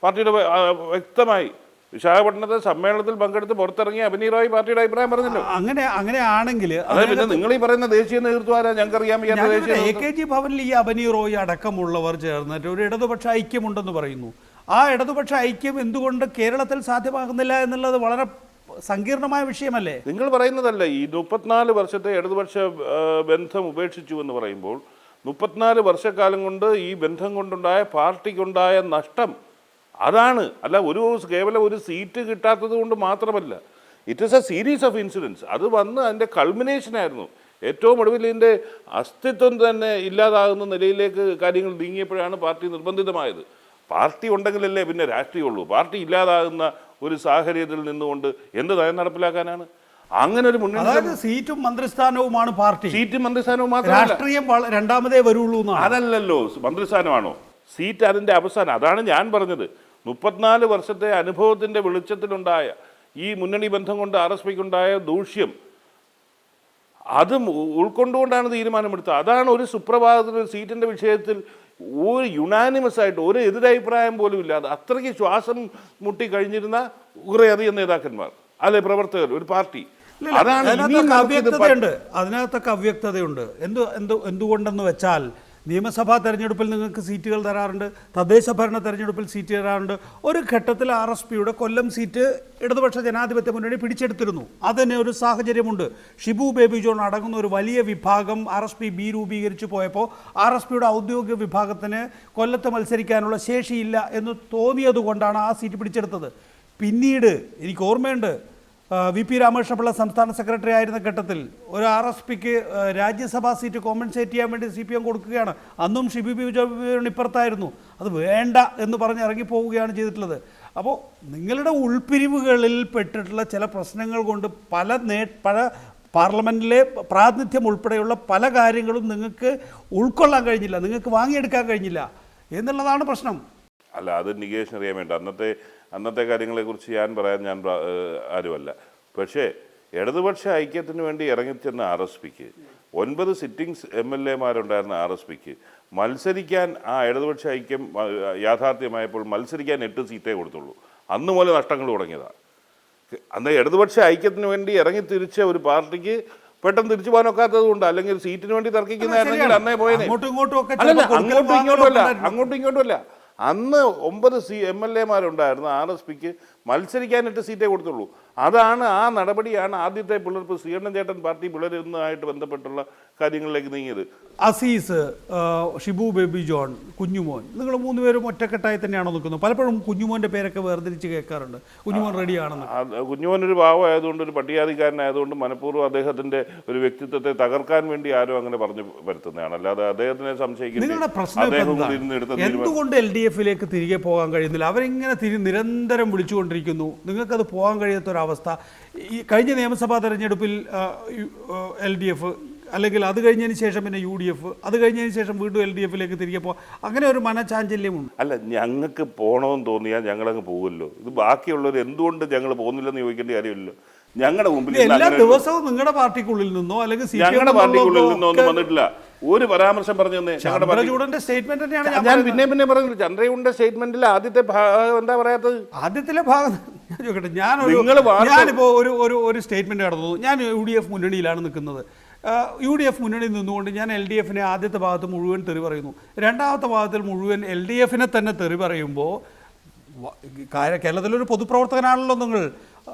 പാർട്ടിയുടെ വ്യക്തമായി വിശാഖപട്ടണത്തെ സമ്മേളനത്തിൽ പങ്കെടുത്ത് പുറത്തിറങ്ങിയ അബനി റോയ് പാർട്ടിയുടെ അഭിപ്രായം പറഞ്ഞല്ലോ. അങ്ങനെയാണെങ്കിൽ അതായത് പിന്നെ നിങ്ങൾ ഈ പറയുന്ന ദേശീയ നേതൃത്വം ആരാ? ഞങ്ങൾക്കറിയാൻ AKG ഭവനിൽ ഈ അബനി റോയ് അടക്കമുള്ളവർ ചേർന്നിട്ട് ഒരു ഇടതുപക്ഷ ഐക്യമുണ്ടെന്ന് പറയുന്നു. ആ ഇടതുപക്ഷ ഐക്യം എന്തുകൊണ്ട് കേരളത്തിൽ സാധ്യമാകുന്നില്ല എന്നുള്ളത് വളരെ സങ്കീർണമായ വിഷയമല്ലേ? നിങ്ങൾ പറയുന്നതല്ല. ഈ 34 വർഷത്തെ ഇടതുപക്ഷ ബന്ധം ഉപേക്ഷിച്ചു എന്ന് പറയുമ്പോൾ 34 വർഷക്കാലം കൊണ്ട് ഈ ബന്ധം കൊണ്ടുണ്ടായ പാർട്ടിക്കുണ്ടായ നഷ്ടം അതാണ്. അല്ല കേവലം ഒരു സീറ്റ് കിട്ടാത്തത് കൊണ്ട് മാത്രമല്ല. It is A series of incidence. അത് വന്ന് അതിൻ്റെ കൾമിനേഷനായിരുന്നു. ഏറ്റവും ഒടുവിൽ ഇതിൻ്റെ അസ്തിത്വം തന്നെ ഇല്ലാതാകുന്ന നിലയിലേക്ക് കാര്യങ്ങൾ നീങ്ങിയപ്പോഴാണ് പാർട്ടി നിർബന്ധിതമായത്. പാർട്ടി ഉണ്ടെങ്കിലല്ലേ പിന്നെ രാഷ്ട്രീയമുള്ളൂ. പാർട്ടി ഇല്ലാതാകുന്ന ഒരു സാഹചര്യത്തിൽ നിന്നുകൊണ്ട് എന്ത് നയം നടപ്പിലാക്കാനാണ്? അങ്ങനെ ഒരു മുന്നണി സീറ്റും മന്ത്രിസ്ഥാനവുമാണ് പാർട്ടി. സീറ്റും മന്ത്രിസ്ഥാനവും മാത്രമല്ല, രാഷ്ട്രീയം രണ്ടാമതേ വരുള്ളൂ. അതല്ലല്ലോ മന്ത്രിസ്ഥാനമാണോ? സീറ്റ് അതിൻ്റെ അവസാനം. അതാണ് ഞാൻ പറഞ്ഞത്. 34 വർഷത്തെ അനുഭവത്തിൻ്റെ വെളിച്ചത്തിലുണ്ടായ ഈ മുന്നണി ബന്ധം കൊണ്ട് RSPക്കുണ്ടായ ദൂഷ്യം അത് ഉൾക്കൊണ്ടുകൊണ്ടാണ് തീരുമാനമെടുത്തത്. അതാണ് ഒരു സുപ്രഭാതത്തിൽ സീറ്റിൻ്റെ വിഷയത്തിൽ ഒരു യുണാനിമസ് ആയിട്ട് ഒരു എതിരഭിപ്രായം പോലും ഇല്ലാതെ അത്രയ്ക്ക് ശ്വാസം മുട്ടി കഴിഞ്ഞിരുന്ന കുറേയധികം നേതാക്കന്മാർ, അല്ലെ പ്രവർത്തകർ, ഒരു പാർട്ടി. അതാണ് അതിനകത്തൊക്കെ അവ്യക്തതയുണ്ട്. എന്തുകൊണ്ടെന്ന് വെച്ചാൽ നിയമസഭാ തെരഞ്ഞെടുപ്പിൽ നിങ്ങൾക്ക് സീറ്റുകൾ തരാറുണ്ട്, തദ്ദേശ ഭരണ തെരഞ്ഞെടുപ്പിൽ സീറ്റ് തരാറുണ്ട്. ഒരു ഘട്ടത്തിൽ RSPയുടെ കൊല്ലം സീറ്റ് ഇടതുപക്ഷ ജനാധിപത്യ മുന്നണി പിടിച്ചെടുത്തിരുന്നു. അതിന് ഒരു സാഹചര്യമുണ്ട്. ഷിബു ബേബി ജോൺ അടങ്ങുന്ന ഒരു വലിയ വിഭാഗം RSP B രൂപീകരിച്ചു പോയപ്പോൾ RSPയുടെ ഔദ്യോഗിക വിഭാഗത്തിന് കൊല്ലത്ത് മത്സരിക്കാനുള്ള ശേഷിയില്ല എന്ന് തോന്നിയതുകൊണ്ടാണ് ആ സീറ്റ് പിടിച്ചെടുത്തത്. പിന്നീട് എനിക്ക് ഓർമ്മയുണ്ട്, VP രാമകൃഷ്ണപിള്ള സംസ്ഥാന സെക്രട്ടറി ആയിരുന്ന ഘട്ടത്തിൽ ഒരു RSPക്ക് രാജ്യസഭാ സീറ്റ് കോമ്പൻസേറ്റ് ചെയ്യാൻ വേണ്ടി CPM കൊടുക്കുകയാണ്. അന്നും ഷിബു ബേബി ജോൺ ഇപ്പുറത്തായിരുന്നു. അത് വേണ്ട എന്ന് പറഞ്ഞ് ഇറങ്ങിപ്പോവുകയാണ് ചെയ്തിട്ടുള്ളത്. അപ്പോൾ നിങ്ങളുടെ ഉൾപ്പിരിവുകളിൽ പെട്ടിട്ടുള്ള ചില പ്രശ്നങ്ങൾ കൊണ്ട് പല പാർലമെൻറ്റിലെ പ്രാതിനിധ്യം ഉൾപ്പെടെയുള്ള പല കാര്യങ്ങളും നിങ്ങൾക്ക് ഉൾക്കൊള്ളാൻ കഴിഞ്ഞില്ല, നിങ്ങൾക്ക് വാങ്ങിയെടുക്കാൻ കഴിഞ്ഞില്ല എന്നുള്ളതാണ് പ്രശ്നം. അല്ല, അത് നികേഷൻ അറിയാൻ വേണ്ട. അന്നത്തെ കാര്യങ്ങളെക്കുറിച്ച് ഞാൻ ആരുമല്ല. പക്ഷേ ഇടതുപക്ഷ ഐക്യത്തിന് വേണ്ടി ഇറങ്ങിച്ചെന്ന RSPക്ക് 9 സിറ്റിംഗ്സ് MLAമാരുണ്ടായിരുന്ന RSPക്ക് മത്സരിക്കാൻ ആ ഇടതുപക്ഷ ഐക്യം യാഥാർത്ഥ്യമായപ്പോൾ മത്സരിക്കാൻ 8 സീറ്റേ കൊടുത്തുള്ളൂ. അന്ന് മുതൽ നഷ്ടങ്ങൾ തുടങ്ങിയതാണ്. അന്ന് ഇടതുപക്ഷ ഐക്യത്തിന് വേണ്ടി ഇറങ്ങി തിരിച്ച ഒരു പാർട്ടിക്ക് പെട്ടെന്ന് തിരിച്ചു പോകാൻ ഒക്കാത്തത് കൊണ്ട്, അല്ലെങ്കിൽ സീറ്റിന് വേണ്ടി തർക്കിക്കുന്നതായിരുന്നെങ്കിൽ അന്നേ പോയതേ. അങ്ങോട്ടും ഇങ്ങോട്ടുമല്ല. അന്ന് 9 MLAമാരുണ്ടായിരുന്ന RSPക്ക് മത്സരിക്കാനിട്ട് സീറ്റേ കൊടുത്തുള്ളൂ. അതാണ് ആ നടപടിയാണ് ആദ്യത്തെ പിളർപ്പ്. ശ്രീകണ്ഠൻ ചേട്ടൻ പാർട്ടി പിളരുന്നതായിട്ട് ബന്ധപ്പെട്ടുള്ള കാര്യങ്ങളിലേക്ക് നീങ്ങിയത്. അസീസ്, ഷിബു ബേബി ജോൺ, കുഞ്ഞുമോൻ, നിങ്ങൾ 3 പേരും ഒറ്റക്കെട്ടായി തന്നെയാണോ നിൽക്കുന്നത്? പലപ്പോഴും കുഞ്ഞുമോൻ്റെ പേരൊക്കെ വേർതിരിച്ച് കേൾക്കാറുണ്ട്. കുഞ്ഞുമോൻ റെഡിയാണെന്ന്. കുഞ്ഞുമോനൊരു പാവമായതുകൊണ്ട്, ഒരു പട്ടികാധികാരനായതുകൊണ്ട് മനഃപൂർവ്വം അദ്ദേഹത്തിൻ്റെ ഒരു വ്യക്തിത്വത്തെ തകർക്കാൻ വേണ്ടി ആരും അങ്ങനെ പറഞ്ഞു വരുത്തുന്നതാണ്. അല്ലാതെ അദ്ദേഹത്തിനെ സംശയിക്കുന്നത് എന്തുകൊണ്ട് LDFിലേക്ക് തിരികെ പോകാൻ കഴിയുന്നില്ല? അവരിങ്ങനെ നിരന്തരം വിളിച്ചുകൊണ്ടിരിക്കുന്നു. നിങ്ങൾക്കത് പോകാൻ കഴിയാത്തൊരവസ്ഥ. ഈ കഴിഞ്ഞ നിയമസഭാ തെരഞ്ഞെടുപ്പിൽ LDF, അല്ലെങ്കിൽ അത് കഴിഞ്ഞതിന് ശേഷം പിന്നെ UDF, അത് കഴിഞ്ഞതിന് ശേഷം വീണ്ടും LDFിലേക്ക് തിരികെ പോകാം. അങ്ങനെ ഒരു മനഃചാഞ്ചല്യമുണ്ട്. അല്ല, ഞങ്ങൾക്ക് പോകണമെന്ന് തോന്നിയാൽ ഞങ്ങളങ്ങ് പോകുമല്ലോ. ഇത് ബാക്കിയുള്ളവർ എന്തുകൊണ്ട് ഞങ്ങൾ പോകുന്നില്ലെന്ന് ചോദിക്കേണ്ട കാര്യമില്ലല്ലോ. ഞങ്ങളുടെ മുമ്പിൽ എല്ലാ ദിവസവും നിങ്ങളുടെ പാർട്ടിക്കുള്ളിൽ നിന്നോ അല്ലെങ്കിൽ ഞങ്ങളുടെ പാർട്ടിക്കുള്ളിൽ നിന്നോ ഒന്നും വന്നിട്ടില്ല. ഒരു പരാമർശം പറഞ്ഞു തന്നെ ചന്ദ്രചൂഡന്റെ സ്റ്റേറ്റ്മെന്റ് തന്നെയാണ് ഞാൻ പിന്നെ പറഞ്ഞില്ല. ചന്ദ്രചൂഡന്റെ സ്റ്റേറ്റ്മെന്റിൽ ആദ്യത്തെ ഭാഗം എന്താ പറയാത്തത്? ആദ്യത്തിലെ ഭാഗം ഞാൻ ചോദിക്കട്ടെ. ഞാനിപ്പോ ഒരു സ്റ്റേറ്റ്മെന്റ് കടന്നു. ഞാൻ UDF മുന്നണിയിലാണ് നിൽക്കുന്നത്. UDF മുന്നണിയിൽ നിന്നുകൊണ്ട് ഞാൻ LDF-നെ ആദ്യത്തെ ഭാഗത്ത് മുഴുവൻ തെറി പറയുന്നു, രണ്ടാമത്തെ ഭാഗത്തിൽ മുഴുവൻ LDF-നെ തന്നെ തെറി പറയുമ്പോൾ കേരളത്തിലൊരു പൊതുപ്രവർത്തകനാണല്ലോ നിങ്ങൾ,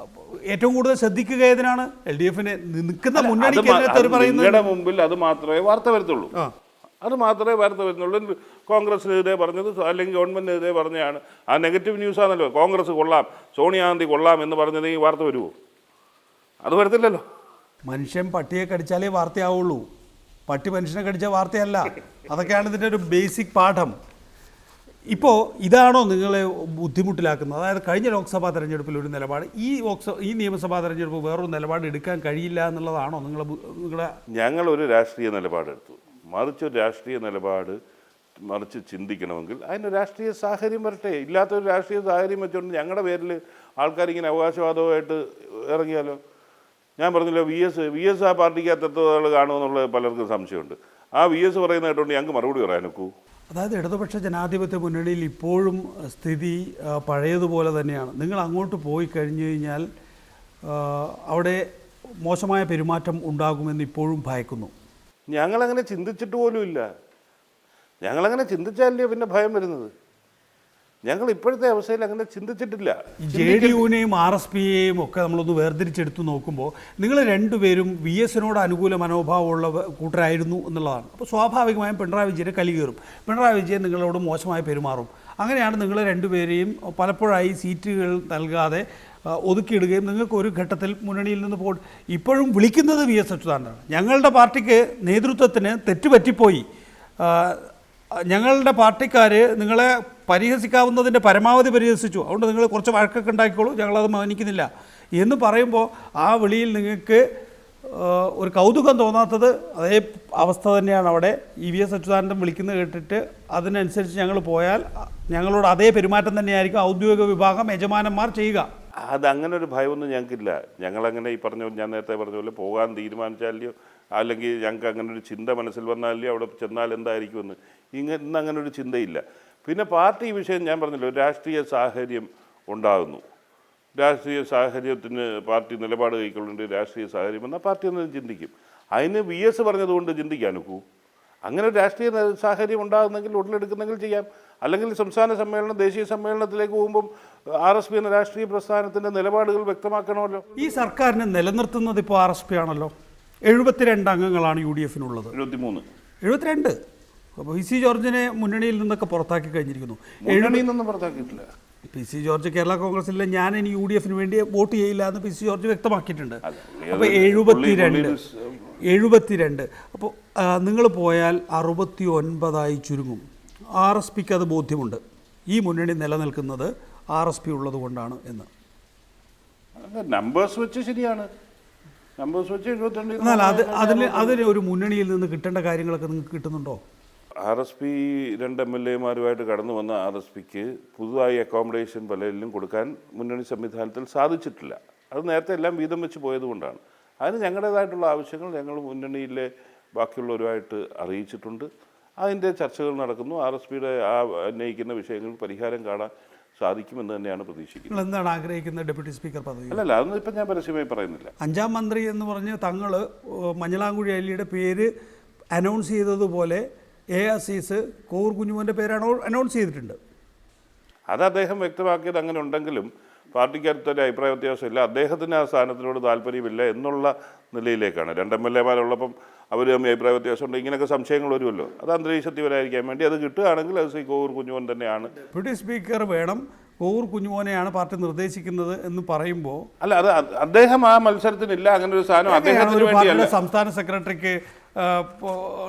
ഏറ്റവും കൂടുതൽ ശ്രദ്ധിക്കുക ഏതിനാണ്? LDF-നെ നിൽക്കുന്ന മുന്നണിക്കെതിരെ തെറി പറയുന്നത് മുമ്പിൽ അത് മാത്രമേ വാർത്ത വരുത്തുള്ളൂ. അത് മാത്രമേ വാർത്ത വരുന്നുള്ളൂ. കോൺഗ്രസിനെതിരെ പറഞ്ഞത് അല്ലെങ്കിൽ ഗവൺമെൻറ്റിനെതിരെ പറഞ്ഞതാണ്. ആ നെഗറ്റീവ് ന്യൂസാണല്ലോ. കോൺഗ്രസ് കൊള്ളാം, സോണിയാഗാന്ധി കൊള്ളാം എന്ന് പറഞ്ഞത് ഈ വാർത്ത വരുമോ? അത് വരത്തില്ലല്ലോ. മനുഷ്യൻ പട്ടിയെ കടിച്ചാലേ വാർത്തയാവുള്ളൂ, പട്ടി മനുഷ്യനെ കടിച്ച വാർത്തയല്ല. അതൊക്കെയാണ് ഇതിൻ്റെ ഒരു ബേസിക് പാഠം. ഇപ്പോൾ ഇതാണോ നിങ്ങളെ ബുദ്ധിമുട്ടിലാക്കുന്നത്? അതായത് കഴിഞ്ഞ ലോക്സഭാ തെരഞ്ഞെടുപ്പിൽ ഒരു നിലപാട്, ഈ നിയമസഭാ തെരഞ്ഞെടുപ്പ് വേറൊരു നിലപാട് എടുക്കാൻ കഴിയില്ല എന്നുള്ളതാണോ നിങ്ങളെ? ഞങ്ങളൊരു രാഷ്ട്രീയ നിലപാടെടുത്തു, മറിച്ചൊരു രാഷ്ട്രീയ നിലപാട് മറിച്ച് ചിന്തിക്കണമെങ്കിൽ അതിന് രാഷ്ട്രീയ സാഹചര്യം വരട്ടെ. ഇല്ലാത്തൊരു രാഷ്ട്രീയ സാഹചര്യം വെച്ചുകൊണ്ട് ഞങ്ങളുടെ പേരിൽ ആൾക്കാരിങ്ങനെ അവകാശവാദമായിട്ട് ഇറങ്ങിയാലോ? ഞാൻ പറഞ്ഞല്ലോ, വി എസ് ആ പാർട്ടിക്കകത്ത് എത്ര ആൾ കാണുമെന്നുള്ള പലർക്കും സംശയമുണ്ട്. ആ VS പറയുന്ന കേട്ടോണ്ട് ഞങ്ങൾക്ക് മറുപടി പറയാൻ ഒക്കൂ? അതായത് ഇടതുപക്ഷ ജനാധിപത്യ മുന്നണിയിൽ ഇപ്പോഴും സ്ഥിതി പഴയതുപോലെ തന്നെയാണ്. നിങ്ങൾ അങ്ങോട്ട് പോയി കഴിഞ്ഞു കഴിഞ്ഞാൽ അവിടെ മോശമായ പെരുമാറ്റം ഉണ്ടാകുമെന്ന് ഇപ്പോഴും ഭയക്കുന്നു. ഞങ്ങളങ്ങനെ ചിന്തിച്ചിട്ട് പോലുമില്ല. ഞങ്ങളങ്ങനെ ചിന്തിച്ചാലേ പിന്നെ ഭയം വരുന്നത്. ഞങ്ങൾ ഇപ്പോഴത്തെ അവസ്ഥയിൽ അങ്ങനെ ചിന്തിച്ചിട്ടില്ല. JDU-നെയും RSPയെയും ഒക്കെ നമ്മളൊന്ന് വേർതിരിച്ചെടുത്ത് നോക്കുമ്പോൾ നിങ്ങൾ രണ്ടുപേരും VS-നോട് അനുകൂല മനോഭാവമുള്ള കൂട്ടരായിരുന്നു എന്നുള്ളതാണ്. അപ്പോൾ സ്വാഭാവികമായും പിണറായി വിജയനെ കലി കയറും, പിണറായി വിജയൻ നിങ്ങളോട് മോശമായി പെരുമാറും. അങ്ങനെയാണ് നിങ്ങൾ രണ്ടുപേരെയും പലപ്പോഴായി സീറ്റുകൾ നൽകാതെ ഒതുക്കിയിടുകയും നിങ്ങൾക്ക് ഒരു ഘട്ടത്തിൽ മുന്നണിയിൽ നിന്ന് ഇപ്പോഴും വിളിക്കുന്നത് VS അച്യുതാനന്ദനാണ്. ഞങ്ങളുടെ പാർട്ടിക്ക് നേതൃത്വത്തിന് തെറ്റുപറ്റിപ്പോയി, ഞങ്ങളുടെ പാർട്ടിക്കാർ നിങ്ങളെ പരിഹസിക്കാവുന്നതിൻ്റെ പരമാവധി പരിഹസിച്ചു, അതുകൊണ്ട് നിങ്ങൾ കുറച്ച് വഴക്കൊക്കെ ഉണ്ടാക്കിക്കോളൂ, ഞങ്ങളത് മാനിക്കുന്നില്ല എന്ന് പറയുമ്പോൾ ആ വിളിയിൽ നിങ്ങൾക്ക് ഒരു കൗതുകം തോന്നാത്തത് അതേ അവസ്ഥ തന്നെയാണ് അവിടെ. VS അച്യുതാനന്ദൻ വിളിക്കുന്നത് കേട്ടിട്ട് അതിനനുസരിച്ച് ഞങ്ങൾ പോയാൽ ഞങ്ങളോട് അതേ പെരുമാറ്റം തന്നെയായിരിക്കും ഔദ്യോഗിക വിഭാഗം യജമാനന്മാർ ചെയ്യുക. അതങ്ങനെ ഒരു ഭയമൊന്നും ഞങ്ങൾക്കില്ല. ഞങ്ങളങ്ങനെ ഈ പറഞ്ഞ ഞാൻ നേരത്തെ പറഞ്ഞ പോലെ പോകാൻ തീരുമാനിച്ചാലോ അല്ലെങ്കിൽ ഞങ്ങൾക്ക് അങ്ങനെ ഒരു ചിന്ത മനസ്സിൽ വന്നാലോ അവിടെ ചെന്നാൽ എന്തായിരിക്കുമെന്ന് ഇന്നങ്ങനെ ഒരു ചിന്തയില്ല. പിന്നെ പാർട്ടി വിഷയം ഞാൻ പറഞ്ഞല്ലോ, രാഷ്ട്രീയ സാഹചര്യം ഉണ്ടാകുന്നു. രാഷ്ട്രീയ സാഹചര്യത്തിന് പാർട്ടി നിലപാട് കൈക്കൊള്ളേണ്ട രാഷ്ട്രീയ സാഹചര്യം എന്നാൽ പാർട്ടി ഒന്ന് ചിന്തിക്കും. അതിന് VS പറഞ്ഞതുകൊണ്ട് ചിന്തിക്കാൻ ഒക്കൂ? അങ്ങനെ ഒരു രാഷ്ട്രീയ സാഹചര്യം ഉണ്ടാകുന്നെങ്കിൽ ഉടലെടുക്കുന്നെങ്കിൽ ചെയ്യാം. അല്ലെങ്കിൽ സംസ്ഥാന സമ്മേളനം ദേശീയ സമ്മേളനത്തിലേക്ക് പോകുമ്പം RSP എന്ന രാഷ്ട്രീയ പ്രസ്ഥാനത്തിൻ്റെ നിലപാടുകൾ വ്യക്തമാക്കണമല്ലോ. ഈ സർക്കാരിനെ നിലനിർത്തുന്നത് ഇപ്പോൾ RSP ആണല്ലോ. 72 അംഗങ്ങളാണ് UDF-നുള്ളത്. 72. അപ്പോൾ PC ജോർജിനെ മുന്നണിയിൽ നിന്നൊക്കെ പുറത്താക്കി കഴിഞ്ഞിരിക്കുന്നു. മുന്നണിയിൽ നിന്നും പുറത്താക്കിയിട്ടില്ല. PC ജോർജ് കേരള കോൺഗ്രസിലെ ഞാൻ ഇനി UDF-ന് വേണ്ടി വോട്ട് ചെയ്യില്ല എന്ന് PC ജോർജ് വ്യക്തമാക്കിയിട്ടുണ്ട്. അപ്പോൾ 72. അപ്പോൾ നിങ്ങൾ പോയാൽ 69 ചുരുങ്ങും. RSPക്ക് അത് ബോധ്യമുണ്ട്, ഈ മുന്നണി നിലനിൽക്കുന്നത് RSP ഉള്ളത് കൊണ്ടാണ് എന്ന്. നമ്പേഴ്സ് വെച്ച് ശരിയാണ്, നമ്പേഴ്സ് വെച്ച് 72. എന്നാൽ അതിന് ഒരു മുന്നണിയിൽ നിന്ന് കിട്ടേണ്ട കാര്യങ്ങളൊക്കെ നിങ്ങൾക്ക് കിട്ടുന്നുണ്ടോ? RSP 2 MLA-മാരുമായിട്ട് കടന്നു വന്ന RSPക്ക് പുതുതായി അക്കോമഡേഷൻ പലരിലും കൊടുക്കാൻ മുന്നണി സംവിധാനത്തിൽ സാധിച്ചിട്ടില്ല. അത് നേരത്തെ എല്ലാം വീതം വെച്ച് പോയതുകൊണ്ടാണ്. അതിന് ഞങ്ങളുടേതായിട്ടുള്ള ആവശ്യങ്ങൾ ഞങ്ങൾ മുന്നണിയിലെ ബാക്കിയുള്ളവരുമായിട്ട് അറിയിച്ചിട്ടുണ്ട്. അതിൻ്റെ ചർച്ചകൾ നടക്കുന്നു. RSPയുടെ ഉന്നയിക്കുന്ന വിഷയങ്ങൾ പരിഹാരം കാണാൻ സാധിക്കുമെന്ന് തന്നെയാണ് പ്രതീക്ഷിക്കുന്നത്. എന്താണ് ആഗ്രഹിക്കുന്നത്? ഡെപ്യൂട്ടി സ്പീക്കർ പദവി? അല്ലല്ല, അതൊന്നും ഇപ്പം ഞാൻ പരസ്യമായി പറയുന്നില്ല. 5-ാം മന്ത്രി എന്ന് പറഞ്ഞ് തങ്ങൾ മഞ്ഞളാംകുഴി അലിയുടെ പേര് അനൗൺസ് ചെയ്തതുപോലെ ARCS കോവൂർ കുഞ്ഞുമോൻ്റെ പേര് അനൗൺസ് ചെയ്തിട്ടുണ്ട്. അത് അദ്ദേഹം വ്യക്തമാക്കിയത് അങ്ങനെ ഉണ്ടെങ്കിലും പാർട്ടിക്കകത്തൊരു അഭിപ്രായ വ്യത്യാസമില്ല. അദ്ദേഹത്തിന് ആ സ്ഥാനത്തിനോട് താല്പര്യമില്ല എന്നുള്ള നിലയിലേക്കാണ്. 2 MLA-മാരുള്ളപ്പം അവർ തമ്മിൽ അഭിപ്രായ വ്യത്യാസമുണ്ട്, ഇങ്ങനെയൊക്കെ സംശയങ്ങൾ വരുമല്ലോ. അത് അന്തരീക്ഷത്തിൽ വരാതിരിക്കാൻ വേണ്ടി അത് കിട്ടുകയാണെങ്കിൽ അത് ശ്രീ കോവൂർ കുഞ്ഞുമോൻ തന്നെയാണ്. ഡെപ്യൂട്ടി സ്പീക്കർ വേണം, കോവൂർ കുഞ്ഞുമോനെയാണ് പാർട്ടി നിർദ്ദേശിക്കുന്നത് എന്ന് പറയുമ്പോൾ അല്ല, അത് അദ്ദേഹം ആ മത്സരത്തിനില്ല. അങ്ങനെ ഒരു സ്ഥാനം അദ്ദേഹത്തിന് വേണ്ടിയല്ല. സംസ്ഥാന സെക്രട്ടറിക്ക്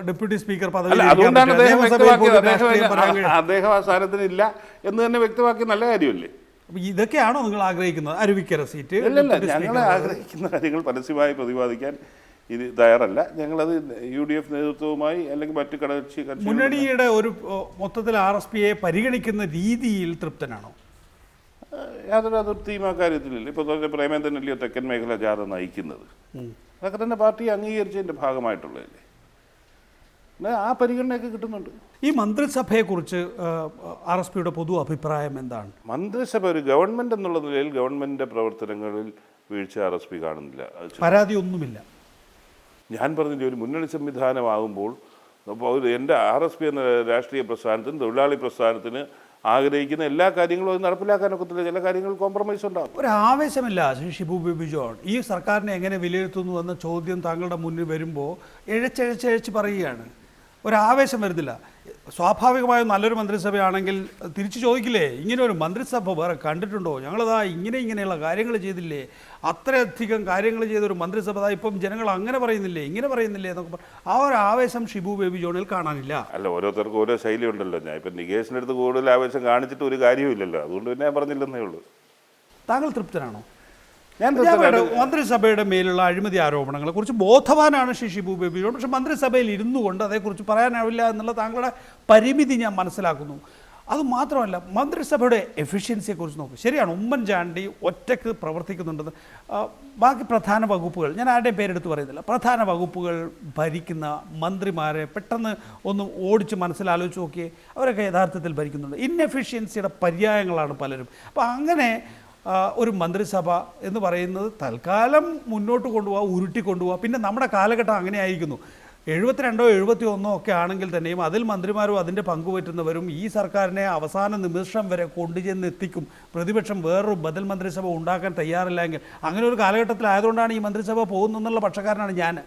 ഡെപ്യൂട്ടി സ്പീക്കർ പദവി അതുകൊണ്ടാണ് അദ്ദേഹം ആ സ്ഥാനത്തിനില്ല എന്ന് തന്നെ വ്യക്തമാക്കി. നല്ല കാര്യമല്ലേ? ഇതൊക്കെയാണോ നിങ്ങൾ ആഗ്രഹിക്കുന്നത്? അരുവിക്കര സീറ്റ്? ഇല്ലല്ല, ഞങ്ങൾ ആഗ്രഹിക്കുന്ന കാര്യങ്ങൾ പരസ്യമായി പ്രതിപാദിക്കാൻ ഇത് തയ്യാറല്ല. ഞങ്ങളത് UDF നേതൃത്വവുമായി അല്ലെങ്കിൽ മറ്റു കക്ഷി മുന്നണിയുടെ ഒരു മൊത്തത്തിൽ RSPയെ പരിഗണിക്കുന്ന രീതിയിൽ തൃപ്തനാണോ? യാതൊരു അതിർത്തിയും ആ കാര്യത്തിലില്ല. ഇപ്പോൾ തന്നെ പ്രേമേന്ദ്രനല്ലയോ തെക്കൻ മേഖല ജാഥ നയിക്കുന്നത്, അതൊക്കെ തന്നെ പാർട്ടി അംഗീകരിച്ചതിൻ്റെ ഭാഗമായിട്ടുള്ളതല്ലേ. ആ പരിഗണനയൊക്കെ കിട്ടുന്നുണ്ട്. ഈ മന്ത്രിസഭയെക്കുറിച്ച് RSPയുടെ പൊതു അഭിപ്രായം എന്താണ്? മന്ത്രിസഭ ഒരു ഗവൺമെൻറ് എന്നുള്ള നിലയിൽ ഗവൺമെൻറ്റിൻ്റെ പ്രവർത്തനങ്ങളിൽ വീഴ്ച RSP കാണുന്നില്ല. പരാതിയൊന്നുമില്ല. ഞാൻ പറഞ്ഞില്ലേ, ഒരു മുന്നണി സംവിധാനമാകുമ്പോൾ അപ്പോൾ എൻ്റെ RSP എന്ന രാഷ്ട്രീയ പ്രസ്ഥാനത്തിന്, തൊഴിലാളി പ്രസ്ഥാനത്തിന് ആഗ്രഹിക്കുന്ന എല്ലാ കാര്യങ്ങളും അത് നടപ്പിലാക്കാനൊക്കത്തില്ല. ചില കാര്യങ്ങൾ കോംപ്രമൈസ് ഉണ്ടാകും. ഒരു ആവേശമില്ല ശ്രീ ഷിബു ബേബി ജോൺ. ഈ സർക്കാരിനെ എങ്ങനെ വിലയിരുത്തുന്നു എന്ന ചോദ്യം താങ്കളുടെ മുന്നിൽ വരുമ്പോൾ എഴച്ചെഴച്ചെഴച്ച് പറയുകയാണ്. ഒരാവേശം വരുന്നില്ല. സ്വാഭാവികമായും നല്ലൊരു മന്ത്രിസഭയാണെങ്കിൽ തിരിച്ചു ചോദിക്കില്ലേ, ഇങ്ങനെ ഒരു മന്ത്രിസഭ വേറെ കണ്ടിട്ടുണ്ടോ, ഞങ്ങളതാ ഇങ്ങനെയുള്ള കാര്യങ്ങൾ ചെയ്തില്ലേ, അത്രയധികം കാര്യങ്ങൾ ചെയ്തൊരു മന്ത്രിസഭ ഇപ്പം ജനങ്ങൾ അങ്ങനെ പറയുന്നില്ലേ, ഇങ്ങനെ പറയുന്നില്ലേ എന്നൊക്കെ ആ ഒരു ആവേശം ഷിബു ബേബി ജോണിൽ കാണാനില്ല. അല്ല, ഓരോരുത്തർക്കും ഓരോ ശൈലി ഉണ്ടല്ലോ. ഞാൻ ഇപ്പം നികേഷിൻ്റെ അടുത്ത് കൂടുതൽ ആവേശം കാണിച്ചിട്ട് ഒരു കാര്യവുമില്ലല്ലോ. അതുകൊണ്ട് പിന്നെ ഞാൻ പറഞ്ഞില്ലെന്നേ ഉള്ളൂ. താങ്കൾ തൃപ്തനാണോ? ഞാൻ മന്ത്രിസഭയുടെ മേലുള്ള അഴിമതി ആരോപണങ്ങളെ കുറിച്ച് ബോധവാനാണ് ശ്രീ ഷിബു ബേബി ജോൺ. പക്ഷേ മന്ത്രിസഭയിൽ ഇരുന്നു കൊണ്ട് അതേക്കുറിച്ച് പറയാനാവില്ല എന്നുള്ള താങ്കളുടെ പരിമിതി ഞാൻ മനസ്സിലാക്കുന്നു. അതുമാത്രമല്ല, മന്ത്രിസഭയുടെ എഫിഷ്യൻസിയെക്കുറിച്ച് നോക്കും. ശരിയാണ്, ഉമ്മൻചാണ്ടി ഒറ്റയ്ക്ക് പ്രവർത്തിക്കുന്നുണ്ടെന്ന്. ബാക്കി പ്രധാന വകുപ്പുകൾ, ഞാൻ ആരുടെയും പേരെടുത്ത് പറയുന്നില്ല, പ്രധാന വകുപ്പുകൾ ഭരിക്കുന്ന മന്ത്രിമാരെ പെട്ടെന്ന് ഒന്ന് ഓടിച്ച് മനസ്സിലാലോചിച്ച് നോക്കിയേ, അവരൊക്കെ യഥാർത്ഥത്തിൽ ഭരിക്കുന്നുണ്ട്. ഇൻഎഫിഷ്യൻസിയുടെ പര്യായങ്ങളാണ് പലരും. അപ്പോൾ അങ്ങനെ ഒരു മന്ത്രിസഭ എന്ന് പറയുന്നത് തൽക്കാലം മുന്നോട്ട് കൊണ്ടുപോകുക, ഉരുട്ടി കൊണ്ടുപോകുക. പിന്നെ നമ്മുടെ കാലഘട്ടം അങ്ങനെ ആയിരിക്കുന്നു. 72 71 ഒക്കെ ആണെങ്കിൽ തന്നെയും അതിൽ മന്ത്രിമാരും അതിൻ്റെ പങ്കുപറ്റുന്നവരും ഈ സർക്കാരിനെ അവസാന നിമിഷം വരെ കൊണ്ടുചെന്ന് എത്തിക്കും. പ്രതിപക്ഷം വേറൊരു ബദൽ മന്ത്രിസഭ ഉണ്ടാക്കാൻ തയ്യാറില്ലെങ്കിൽ അങ്ങനെ ഒരു കാലഘട്ടത്തിലായതുകൊണ്ടാണ് ഈ മന്ത്രിസഭ പോകുന്നതെന്നുള്ള പക്ഷക്കാരനാണ് ഞാൻ.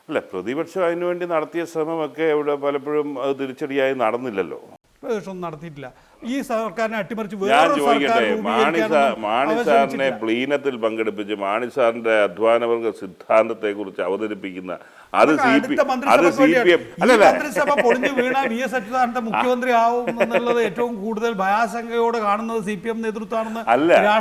അല്ല, പ്രതിപക്ഷം അതിനുവേണ്ടി നടത്തിയ ശ്രമമൊക്കെ ഇവിടെ പലപ്പോഴും അത് തിരിച്ചടിയായി നടന്നില്ലല്ലോ. പ്രതിപക്ഷമൊന്നും നടത്തിയിട്ടില്ല. ഈ സർക്കാരിനെ അട്ടിമറിച്ച് ഞാൻ ചോദിക്കട്ടെ, മാണി സാറിനെ പ്ലീനത്തിൽ പങ്കെടുപ്പിച്ച് മാണി സാറിന്റെ അധ്വാനവർഗ സിദ്ധാന്തത്തെ കുറിച്ച് അവതരിപ്പിക്കുന്ന അത് CPM മന്ത്രിസഭ പൊളിഞ്ഞു വീണ VS അച്യുതാനന്ദൻ മുഖ്യമന്ത്രി ആവും എന്നുള്ളത് ഏറ്റവും കൂടുതൽ ഭയാശങ്കയോടെ കാണുന്നത് CPM നേതൃത്വമാണെന്ന് അല്ല.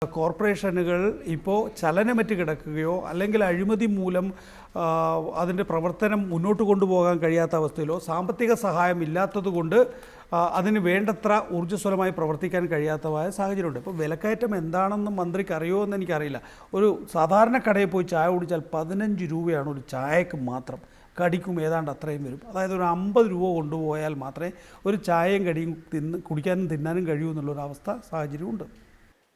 കോർപ്പറേഷനുകൾ ഇപ്പോൾ ചലനമറ്റ് കിടക്കുകയോ അല്ലെങ്കിൽ അഴിമതി മൂലം അതിൻ്റെ പ്രവർത്തനം മുന്നോട്ട് കൊണ്ടുപോകാൻ കഴിയാത്ത അവസ്ഥയിലോ സാമ്പത്തിക സഹായം ഇല്ലാത്തതുകൊണ്ട് അതിന് വേണ്ടത്ര ഊർജ്ജസ്വലമായി പ്രവർത്തിക്കാൻ കഴിയാത്തതായ സാഹചര്യമുണ്ട്. ഇപ്പോൾ വിലക്കയറ്റം എന്താണെന്ന് മന്ത്രിക്ക് അറിയുമോ എന്ന് എനിക്കറിയില്ല. ഒരു സാധാരണ കടയിൽ പോയി ചായ കുടിച്ചാൽ 15 രൂപയാണ് ഒരു ചായക്ക് മാത്രം. കടിക്കും ഏതാണ്ട് അത്രയും വരും. അതായത് ഒരു 50 രൂപ കൊണ്ടുപോയാൽ മാത്രമേ ഒരു ചായയും കടിയും കുടിക്കാനും തിന്നാനും കഴിയൂ എന്നുള്ളൊരവസ്ഥ സാഹചര്യമുണ്ട്.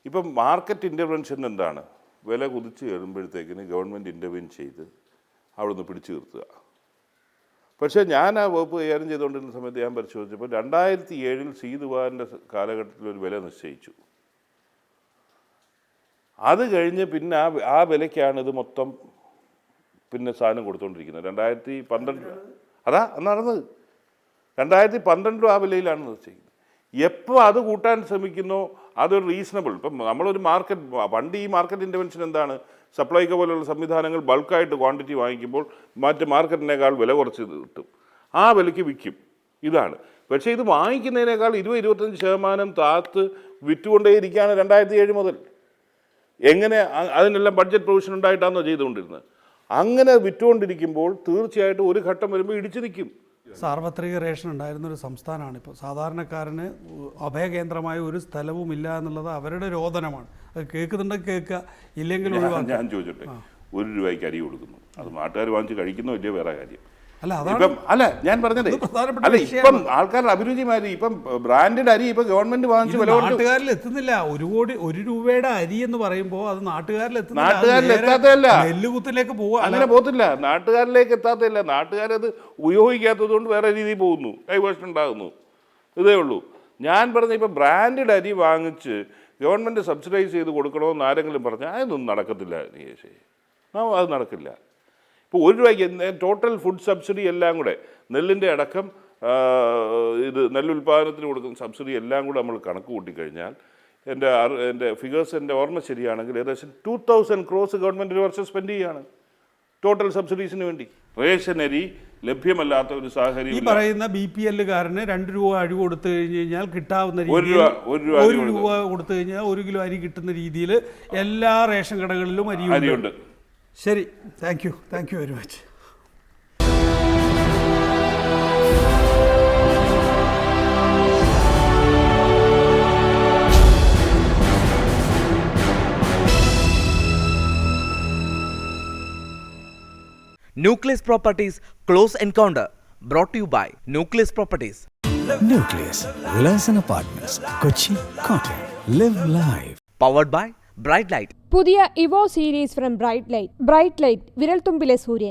ഇപ്പം മാർക്കറ്റ് ഇൻ്റർവെൻഷൻ എന്താണ്? വില കുതിച്ച് കയറുമ്പോഴത്തേക്കിന് ഗവൺമെൻറ് ഇൻ്റർവെൻ ചെയ്ത് അവിടെ നിന്ന് പിടിച്ചു നിർത്തുക. പക്ഷേ ഞാൻ ആ വകുപ്പ് കൈകാര്യം ചെയ്തുകൊണ്ടിരുന്ന സമയത്ത് ഞാൻ പരിശോധിച്ചപ്പോൾ 2007 സീതുവാറിൻ്റെ കാലഘട്ടത്തിൽ ഒരു വില നിശ്ചയിച്ചു. അത് കഴിഞ്ഞ് പിന്നെ ആ വിലയ്ക്കാണ് ഇത് മൊത്തം പിന്നെ സാധനം കൊടുത്തുകൊണ്ടിരിക്കുന്നത്. 2012 അതാ നടന്നത്. 2012 ആ വിലയിലാണ് നിശ്ചയിക്കുന്നത്. എപ്പോൾ അത് കൂട്ടാൻ ശ്രമിക്കുന്നോ അതൊരു റീസണബിൾ. ഇപ്പം നമ്മളൊരു മാർക്കറ്റ്, പണ്ട് ഈ മാർക്കറ്റ് ഇൻ്റർവെൻഷൻ എന്താണ്, സപ്ലൈകോ പോലുള്ള സംവിധാനങ്ങൾ ബൾക്കായിട്ട് ക്വാണ്ടിറ്റി വാങ്ങിക്കുമ്പോൾ മറ്റ് മാർക്കറ്റിനേക്കാൾ വില കുറച്ച് കിട്ടും, ആ വിലയ്ക്ക് വിൽക്കും, ഇതാണ്. പക്ഷേ ഇത് വാങ്ങിക്കുന്നതിനേക്കാൾ 20-25% താത്ത് വിറ്റുകൊണ്ടേയിരിക്കുകയാണ് 2007 മുതൽ. എങ്ങനെ അതിനെല്ലാം ബഡ്ജറ്റ് പ്രൊവിഷൻ ഉണ്ടായിട്ടാണോ ചെയ്തുകൊണ്ടിരുന്നത്? അങ്ങനെ വിറ്റുകൊണ്ടിരിക്കുമ്പോൾ തീർച്ചയായിട്ടും ഒരു ഘട്ടം വരുമ്പോൾ ഇടിച്ചു നിൽക്കും. സാർവത്രിക റേഷൻ ഉണ്ടായിരുന്ന ഒരു സംസ്ഥാനമാണ് ഇപ്പോൾ. സാധാരണക്കാരന് അഭയകേന്ദ്രമായ ഒരു സ്ഥലവും ഇല്ല എന്നുള്ളത് അവരുടെ രോദനമാണ്. അത് കേൾക്കുന്നുണ്ടെങ്കിൽ കേൾക്കുക, ഇല്ലെങ്കിൽ ഒഴിവാക്കുക. ഞാൻ ചോദിച്ചോട്ടെ, 1 രൂപയ്ക്ക് അരി കൊടുക്കുന്നു, അത് നാട്ടുകാർ വാങ്ങിച്ച് കഴിക്കുന്നോ ഇല്ലയോ വേറെ കാര്യം. അല്ല, ഇപ്പം അല്ല ഞാൻ പറഞ്ഞത്, അല്ല ഇപ്പം ആൾക്കാരുടെ അഭിരുചി മാറി. ഇപ്പം ബ്രാൻഡഡ് അരി ഇപ്പൊ ഗവൺമെന്റ് വാങ്ങിച്ച് വില കൊടുത്ത് നാട്ടുകാരിൽ എത്തുന്നില്ല. 1 രൂപയുടെ അരി എന്ന് പറയുമ്പോൾ അത് നാട്ടുകാരിൽ എത്താത്തതല്ല, നെല്ലുകുത്തിലേക്ക് പോവുക. അങ്ങനെ പോകത്തില്ല, നാട്ടുകാരിലേക്ക് എത്താത്തതല്ല. നാട്ടുകാരത് ഉപയോഗിക്കാത്തത് കൊണ്ട് വേറെ രീതിയിൽ പോകുന്നു, ഡൈവേർഷൻ ഉണ്ടാകുന്നു, ഇതേ ഉള്ളൂ. ഞാൻ പറഞ്ഞ ഇപ്പം ബ്രാൻഡഡ് അരി വാങ്ങിച്ച് ഗവൺമെന്റ് സബ്സിഡൈസ് ചെയ്ത് കൊടുക്കണമെന്ന് ആരെങ്കിലും പറഞ്ഞാൽ അതൊന്നും നടക്കത്തില്ല. അത് നടക്കില്ല. ഇപ്പോൾ 1 രൂപയ്ക്ക് ടോട്ടൽ ഫുഡ് സബ്സിഡി എല്ലാം കൂടെ, നെല്ലിൻ്റെ അടക്കം ഇത് നെല്ലുൽപാദനത്തിന് കൊടുക്കുന്ന സബ്സിഡി എല്ലാം കൂടെ നമ്മൾ കണക്ക് കൂട്ടിക്കഴിഞ്ഞാൽ എൻ്റെ ഫിഗേഴ്സ് എൻ്റെ ഓർമ്മ ശരിയാണെങ്കിൽ ഏകദേശം 2000 crores ഗവൺമെൻറ് ഒരു വർഷം സ്പെൻഡ് ചെയ്യുകയാണ് ടോട്ടൽ സബ്സിഡീസിന് വേണ്ടി. റേഷൻ അരി ലഭ്യമല്ലാത്ത ഒരു സാഹചര്യം. ഈ പറയുന്ന BPL-കാരന് 2 രൂപ അരി കൊടുത്തു കഴിഞ്ഞ് കഴിഞ്ഞാൽ കിട്ടാവുന്ന ഒരു രൂപ കൊടുത്തു കഴിഞ്ഞാൽ 1 കിലോ അരി കിട്ടുന്ന രീതിയിൽ എല്ലാ റേഷൻ കടകളിലും അരിയുണ്ട്. ശരി, thank you very much. Nucleus Properties Close Encounter brought to you by Nucleus Properties. Nucleus Villas and Apartments, Kochi, Kottayam. Live life. Powered by Bright Light. പുതിയ Evo series from Bright Light. Bright Light, വിരൽത്തുമ്പിലെ സൂര്യൻ.